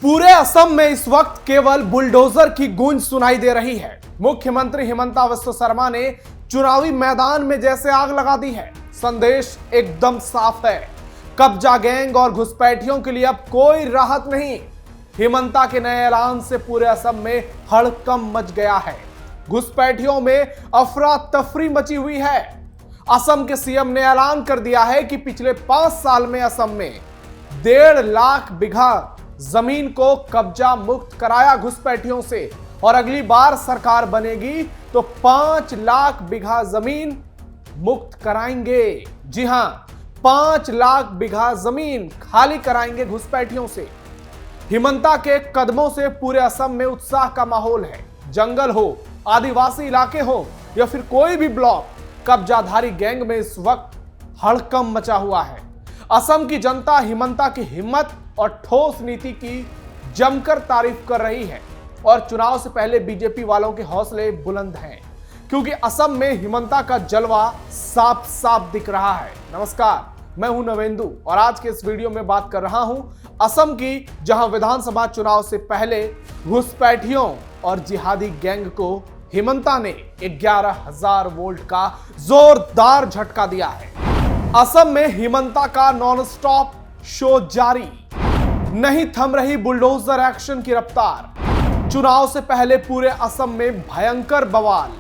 पूरे असम में इस वक्त केवल बुलडोजर की गूंज सुनाई दे रही है। मुख्यमंत्री हिमंता बिस्वा शर्मा ने चुनावी मैदान में जैसे आग लगा दी है। संदेश एकदम साफ है, कब्जा गैंग और घुसपैठियों के लिए अब कोई राहत नहीं। हिमंता के नए ऐलान से पूरे असम में हड़कंप मच गया है। घुसपैठियों में अफरा तफरी मची हुई है। असम के सीएम ने ऐलान कर दिया है कि पिछले 5 साल में असम में 1.5 लाख बीघा जमीन को कब्जा मुक्त कराया घुसपैठियों से, और अगली बार सरकार बनेगी तो 5 लाख बीघा जमीन मुक्त कराएंगे। जी हां, 5 लाख बीघा जमीन खाली कराएंगे घुसपैठियों से। हिमंता के कदमों से पूरे असम में उत्साह का माहौल है। जंगल हो, आदिवासी इलाके हो या फिर कोई भी ब्लॉक, कब्जाधारी गैंग में इस वक्त हड़कंप मचा हुआ है। असम की जनता हिमंता की हिम्मत और ठोस नीति की जमकर तारीफ कर रही है, और चुनाव से पहले बीजेपी वालों के हौसले बुलंद हैं, क्योंकि असम में हिमंता का जलवा साफ साफ दिख रहा है। नमस्कार, मैं हूं नवेंदु और आज के इस वीडियो में बात कर रहा हूं असम की, जहां विधानसभा चुनाव से पहले घुसपैठियों और जिहादी गैंग को हिमंता ने 11,000 वोल्ट का जोरदार झटका दिया है। असम में हिमंता का नॉन स्टॉप शो जारी, नहीं थम रही बुलडोजर एक्शन की रफ्तार। चुनाव से पहले पूरे असम में भयंकर बवाल,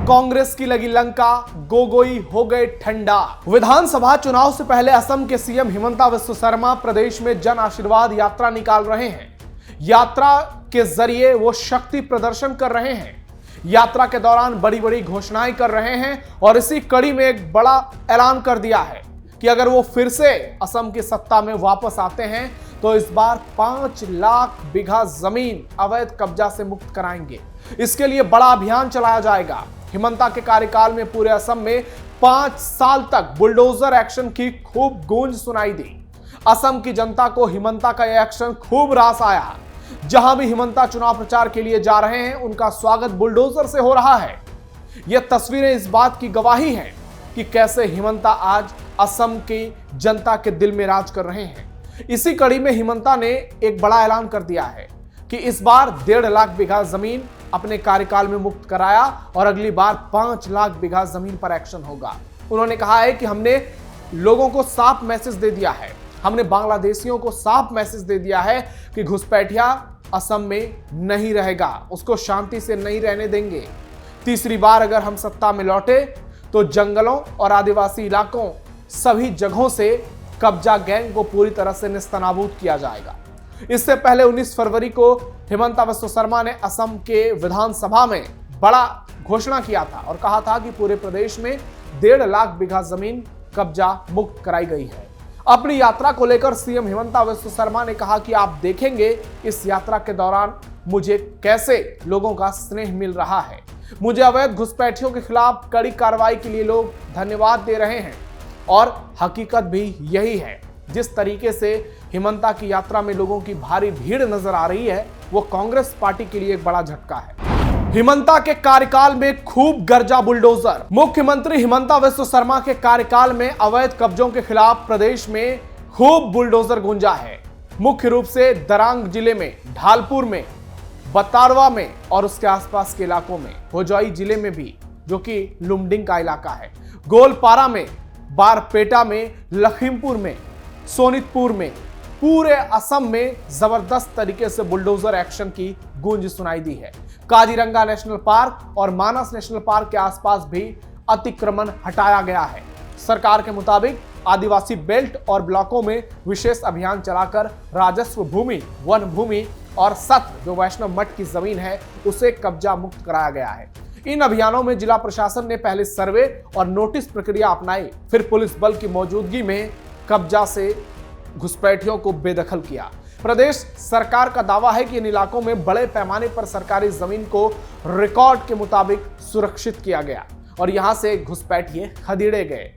कांग्रेस की लगी लंका, गोगोई हो गए ठंडा। विधानसभा चुनाव से पहले असम के सीएम हिमंता बिस्वा शर्मा प्रदेश में जन आशीर्वाद यात्रा निकाल रहे हैं। यात्रा के जरिए वो शक्ति प्रदर्शन कर रहे हैं। यात्रा के दौरान बड़ी बड़ी घोषणाएं कर रहे हैं, और इसी कड़ी में एक बड़ा ऐलान कर दिया है कि अगर वो फिर से असम की सत्ता में वापस आते हैं तो इस बार 5 लाख बीघा जमीन अवैध कब्जा से मुक्त कराएंगे। इसके लिए बड़ा अभियान चलाया जाएगा। हिमंता के कार्यकाल में पूरे असम में 5 साल तक बुलडोजर एक्शन की खूब गूंज सुनाई दी। असम की जनता को हिमंता का यह एक्शन खूब रास आया। जहां भी हिमंता चुनाव प्रचार के लिए जा रहे हैं, उनका स्वागत बुलडोजर से हो रहा है। यह तस्वीरें इस बात की गवाही हैं कि कैसे हिमंता आज असम की जनता के दिल में राज कर रहे हैं। इसी कड़ी में हिमंता ने एक बड़ा ऐलान कर दिया है कि इस बार 1.5 लाख बीघा जमीन अपने कार्यकाल में मुक्त कराया, और अगली बार 5 लाख बीघा जमीन पर एक्शन होगा। उन्होंने कहा है कि हमने लोगों को साफ मैसेज दे दिया है, हमने बांग्लादेशियों को साफ मैसेज दे दिया है कि घुसपैठिया असम में नहीं रहेगा, उसको शांति से नहीं रहने देंगे। तीसरी बार अगर हम सत्ता में लौटे तो जंगलों और आदिवासी इलाकों सभी जगहों से कब्जा गैंग को पूरी तरह से नेस्तनाबूद किया जाएगा। इससे पहले 19 फरवरी को हिमंता बिस्वा शर्मा ने असम के विधानसभा में बड़ा घोषणा किया था और कहा था कि पूरे प्रदेश में 1.5 लाख बीघा जमीन कब्जा मुक्त कराई गई है। अपनी यात्रा को लेकर सीएम हिमंता बिस्वा शर्मा ने कहा कि आप देखेंगे इस यात्रा के दौरान मुझे कैसे लोगों का स्नेह मिल रहा है। मुझे अवैध घुसपैठियों के खिलाफ कड़ी कार्रवाई के लिए लोग धन्यवाद दे रहे हैं, और हकीकत भी यही है। जिस तरीके से हिमंता की यात्रा में लोगों की भारी भीड़ नजर आ रही है, वो कांग्रेस पार्टी के लिए एक बड़ा झटका है। हिमंता के कार्यकाल में खूब गरजा बुलडोजर। मुख्यमंत्री हिमंता बिस्वा शर्मा के कार्यकाल में अवैध कब्जों के खिलाफ प्रदेश में खूब बुलडोजर गूंजा है। मुख्य रूप से दरांग जिले में, ढालपुर में, बतारवा में और उसके आसपास के इलाकों में, होजाई जिले में भी जो कि लुमडिंग का इलाका है, गोलपारा में, बारपेटा में, लखीमपुर में, सोनितपुर में, पूरे असम में जबरदस्त तरीके से बुलडोजर एक्शन की गूंज सुनाई दी है। काजीरंगा नेशनल पार्क और मानस नेशनल पार्क के आसपास भी अतिक्रमण हटाया गया है। सरकार के मुताबिक आदिवासी बेल्ट और ब्लॉकों में विशेष अभियान चलाकर राजस्व भूमि, वन भूमि और सत्र, जो वैष्णव मठ की जमीन है, उसे कब्जा मुक्त कराया गया है। इन अभियानों में जिला प्रशासन ने पहले सर्वे और नोटिस प्रक्रिया अपनाई, फिर पुलिस बल की मौजूदगी में कब्जा से घुसपैठियों को बेदखल किया। प्रदेश सरकार का दावा है कि इन इलाकों में बड़े पैमाने पर सरकारी जमीन को रिकॉर्ड के मुताबिक सुरक्षित किया गया, और यहां से घुसपैठिए खदेड़े गए,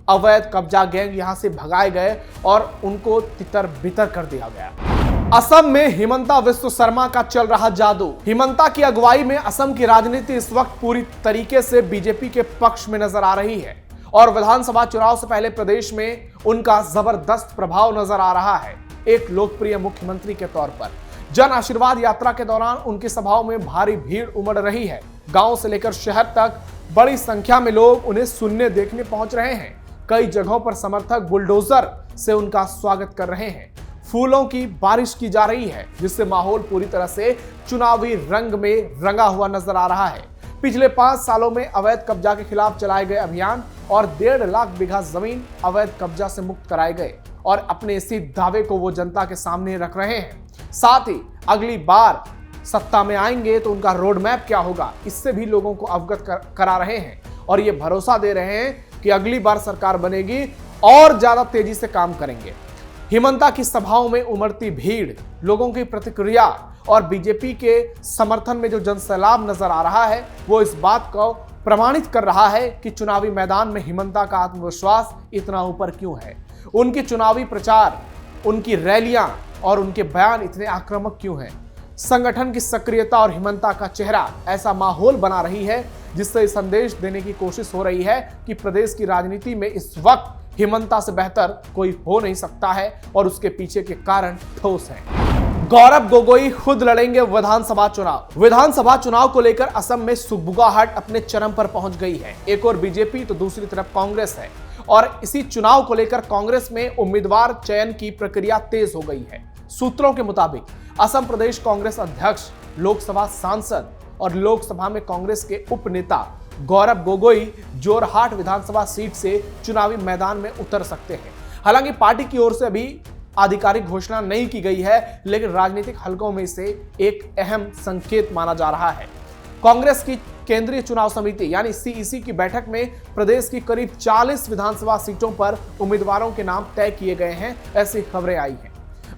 अवैध कब्जा गैंग यहां से भगाए गए और उनको तितर बितर कर दिया गया। असम में हिमंता बिस्वा शर्मा का चल रहा जादू। हिमंता की अगुवाई में असम की राजनीति इस वक्त पूरी तरीके से बीजेपी के पक्ष में नजर आ रही है, और विधानसभा चुनाव से पहले प्रदेश में उनका जबरदस्त प्रभाव नजर आ रहा है एक लोकप्रिय मुख्यमंत्री के तौर पर। जन आशीर्वाद यात्रा के दौरान उनकी सभाओं में भारी भीड़ उमड़ रही है। गांव से लेकर शहर तक बड़ी संख्या में लोग उन्हें सुनने देखने पहुंच रहे हैं। कई जगहों पर समर्थक बुलडोजर से उनका स्वागत कर रहे हैं। फूलों की बारिश की जा रही है, जिससे माहौल पूरी तरह से चुनावी रंग में रंगा हुआ नजर आ रहा है। पिछले 5 सालों में अवैध कब्जा के खिलाफ चलाए गए अभियान और 1.5 लाख बीघा जमीन अवैध कब्जा से मुक्त कराए गए और अपने इसी दावे को वो जनता के सामने रख रहे हैं। साथ ही अगली बार सत्ता में आएंगे तो उनका रोड मैप क्या होगा, इससे भी लोगों को अवगत करा रहे हैं और ये भरोसा दे रहे हैं कि अगली बार सरकार बनेगी और ज्यादा तेजी से काम करेंगे। हिमंता की सभाओं में उमड़ती भीड़, लोगों की प्रतिक्रिया और बीजेपी के समर्थन में जो जनसैलाब नजर आ रहा है, वो इस बात को प्रमाणित कर रहा है कि चुनावी मैदान में हिमंता का आत्मविश्वास इतना ऊपर क्यों है। उनकी चुनावी प्रचार, उनकी रैलियां और उनके बयान इतने आक्रामक क्यों हैं। संगठन की सक्रियता और हिमंता का चेहरा ऐसा माहौल बना रही है जिससे संदेश देने की कोशिश हो रही है कि प्रदेश की राजनीति में इस वक्त हिमंता से बेहतर कोई हो नहीं सकता है और उसके पीछे के कारण ठोस हैं। गौरव गोगोई खुद लड़ेंगे विधानसभा चुनाव। विधानसभा चुनाव को लेकर असम में सुगबुगाहट अपने चरम पर पहुंच गई है। एक और बीजेपी तो दूसरी तरफ कांग्रेस है और इसी चुनाव को लेकर कांग्रेस में उम्मीदवार चयन की प्रक्रिया तेज हो गई है। सूत्रों के मुताबिक असम प्रदेश कांग्रेस अध्यक्ष, लोकसभा सांसद और लोकसभा में कांग्रेस के उप नेता गौरव गोगोई जोरहाट विधानसभा सीट से चुनावी मैदान में उतर सकते हैं। हालांकि पार्टी की ओर से अभी आधिकारिक घोषणा नहीं की गई है, लेकिन राजनीतिक हलकों में इसे एक अहम संकेत माना जा रहा है। कांग्रेस की केंद्रीय चुनाव समिति यानी सीईसी की बैठक में प्रदेश की करीब 40 विधानसभा सीटों पर उम्मीदवारों के नाम तय किए गए हैं, ऐसी खबरें आई हैं।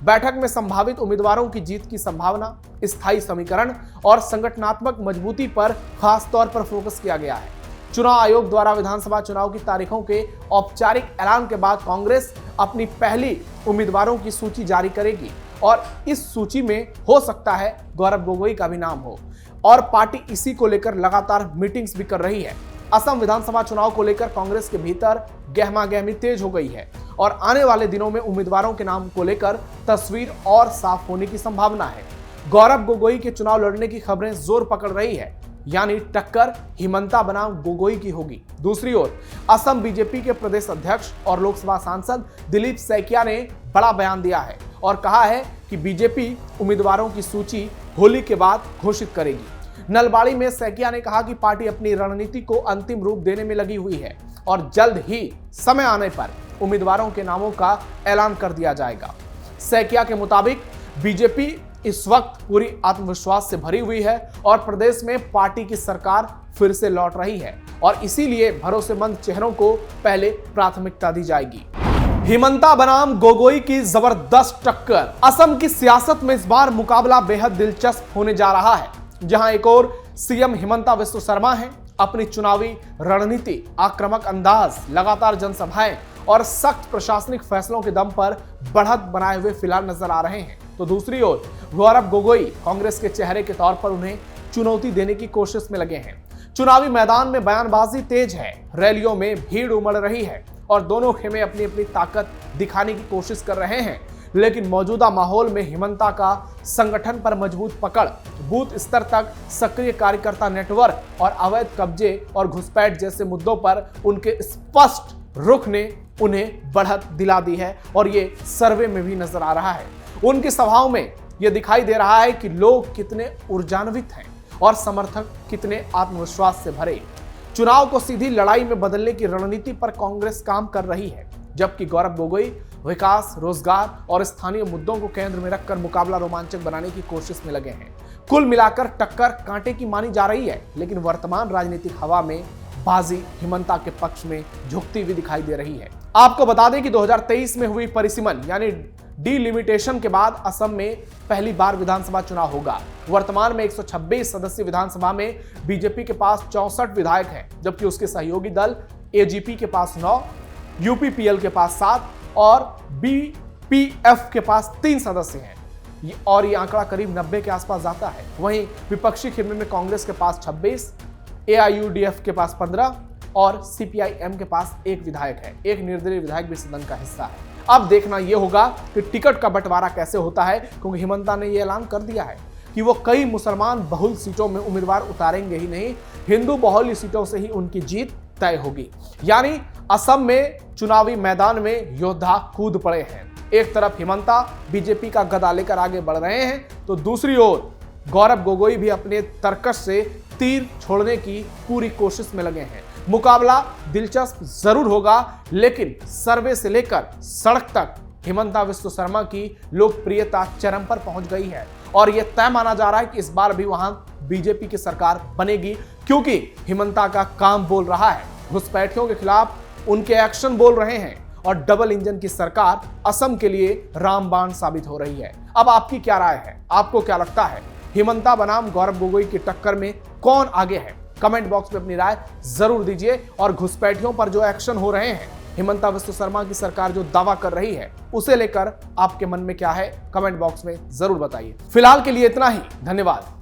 बैठक में संभावित उम्मीदवारों की जीत की संभावना, स्थायी समीकरण और संगठनात्मक मजबूती पर खास तौर पर फोकस किया गया है। चुनाव आयोग द्वारा विधानसभा चुनाव की तारीखों के औपचारिक ऐलान के बाद कांग्रेस अपनी पहली उम्मीदवारों की सूची जारी करेगी और इस सूची में हो सकता है गौरव गोगोई का भी नाम हो और पार्टी इसी को लेकर लगातार मीटिंग्स भी कर रही है। असम विधानसभा चुनाव को लेकर कांग्रेस के भीतर गहमागहमी तेज हो गई है और आने वाले दिनों में उम्मीदवारों के नाम को लेकर तस्वीर और साफ होने की संभावना है। गौरव गोगोई के चुनाव लड़ने की खबरें जोर पकड़ रही है, यानी टक्कर हिमंता बनाम गोगोई की होगी। दूसरी ओर असम बीजेपी के प्रदेश अध्यक्ष और लोकसभा सांसद दिलीप सैकिया ने बड़ा बयान दिया है और कहा है कि बीजेपी उम्मीदवारों की सूची होली के बाद घोषित करेगी। नलबाड़ी में सैकिया ने कहा कि पार्टी अपनी रणनीति को अंतिम रूप देने में लगी हुई है और जल्द ही समय आने पर उम्मीदवारों के नामों का ऐलान कर दिया जाएगा। सैकिया के मुताबिक बीजेपी इस वक्त पूरी आत्मविश्वास से भरी हुई है और प्रदेश में पार्टी की सरकार फिर से लौट रही है और इसीलिए भरोसेमंद चेहरों को पहले प्राथमिकता दी जाएगी। हिमंता बनाम गोगोई की जबरदस्त टक्कर। असम की सियासत में इस बार मुकाबला बेहद दिलचस्प होने जा रहा है, जहां एक और सीएम हिमंता बिस्वा शर्मा हैं। अपनी चुनावी रणनीति, आक्रामक अंदाज, लगातार जनसभाएं और सख्त प्रशासनिक फैसलों के दम पर बढ़त बनाए हुए फिलहाल नजर आ रहे हैं। तो दूसरी ओर गौरव गोगोई कांग्रेस के चेहरे के तौर पर उन्हें चुनौती देने की कोशिश में लगे हैं। चुनावी मैदान में बयानबाजी तेज है, रैलियों में भीड़ उमड़ रही है और दोनों खेमे अपनी अपनी ताकत दिखाने की कोशिश कर रहे हैं। लेकिन मौजूदा माहौल में हिमंता का संगठन पर मजबूत पकड़, बूथ स्तर तक सक्रिय कार्यकर्ता नेटवर्क और अवैध कब्जे और घुसपैठ जैसे मुद्दों पर उनके स्पष्ट रुख ने उन्हें बढ़त दिला दी है और ये सर्वे में भी नजर आ रहा है। उनकी सभाओं में यह दिखाई दे रहा है कि लोग कितने ऊर्जान्वित हैं और समर्थक कितने आत्मविश्वास से भरे। चुनाव को सीधी लड़ाई में बदलने की रणनीति पर कांग्रेस काम कर रही है, जबकि गौरव गोगोई विकास, रोजगार और स्थानीय मुद्दों को केंद्र में रखकर मुकाबला रोमांचक बनाने की कोशिश में लगे हैं। कुल मिलाकर टक्कर कांटे की मानी जा रही है, लेकिन वर्तमान राजनीतिक हवा में बाजी हिमंता के पक्ष में झुकती हुई दिखाई दे रही है। आपको बता दें कि 2023 में हुई परिसीमन यानी डिलिमिटेशन के बाद असम में पहली बार विधानसभा चुनाव होगा। वर्तमान में 126 सदस्यीय विधानसभा में बीजेपी के पास 64 विधायक हैं, जबकि उसके सहयोगी दल एजीपी के पास 9, यूपीपीएल के पास 7 और बीपीएफ के पास 3 सदस्य हैं और ये आंकड़ा करीब 90 के आसपास जाता है। वहीं विपक्षी खेमे में कांग्रेस के पास 26, एआईयूडीएफ के पास 15 और सीपीआईएम के पास 1 विधायक है। एक निर्दलीय विधायक भी सदन का हिस्सा है। अब देखना यह होगा कि टिकट का बंटवारा कैसे होता है, क्योंकि हिमंता ने यह ऐलान कर दिया है कि वो कई मुसलमान बहुल सीटों में उम्मीदवार उतारेंगे ही नहीं, हिंदू बहुल सीटों से ही उनकी जीत तय होगी। यानी असम में चुनावी मैदान में योद्धा कूद पड़े हैं। एक तरफ हिमंता बीजेपी का गदा लेकर आगे बढ़ रहे हैं, तो दूसरी ओर गौरव गोगोई भी अपने तर्कश से तीर छोड़ने की पूरी कोशिश में लगे हैं। मुकाबला दिलचस्प जरूर होगा, लेकिन सर्वे से लेकर सड़क तक हिमंता विश्व शर्मा की लोकप्रियता चरम पर पहुंच गई है और यह तय माना जा रहा है कि इस बार भी वहां बीजेपी की सरकार बनेगी, क्योंकि हिमंता का काम बोल रहा है, घुसपैठियों के खिलाफ उनके एक्शन बोल रहे हैं और डबल इंजन की सरकार असम के लिए रामबाण साबित हो रही है। अब आपकी क्या राय है? आपको क्या लगता है हिमंता बनाम गौरव गोगोई की टक्कर में कौन आगे है? कमेंट बॉक्स में अपनी राय जरूर दीजिए और घुसपैठियों पर जो एक्शन हो रहे हैं, हिमंता विश्व शर्मा की सरकार जो दावा कर रही है, उसे लेकर आपके मन में क्या है? कमेंट बॉक्स में जरूर बताइए। फिलहाल के लिए इतना ही, धन्यवाद।